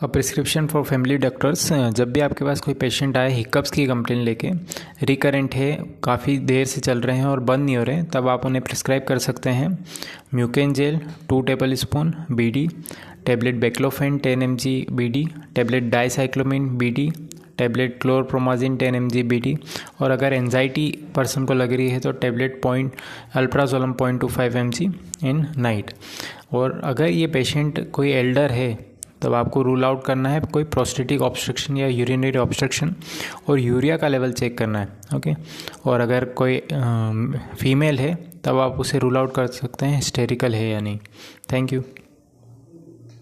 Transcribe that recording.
Prescription for family doctors. जब भी आपके पास कोई पेशेंट आए हिकअप्स की कंप्लेन लेके, रिकरेंट है, काफ़ी देर से चल रहे हैं और बंद नहीं हो रहे, तब आप उन्हें प्रिस्क्राइब कर सकते हैं mucaine gel 2 table spoon BD, tablet baclofen 10 mg BD, tablet dicyclomine BD, tablet chlorpromazine 10 mg BD, और अगर एंजाइटी पर्सन को लग रही है तो tablet alprazolam 0.25 mg in night. और अगर ये पेशेंट कोई एल्डर है तब आपको रूल आउट करना है कोई प्रोस्टेटिक ऑब्स्ट्रक्शन या यूरिनरी ऑब्स्ट्रक्शन, और यूरिया का लेवल चेक करना है। ओके, और अगर कोई फीमेल है तब आप उसे रूल आउट कर सकते हैं हिस्टेरिकल है या नहीं। Thank you.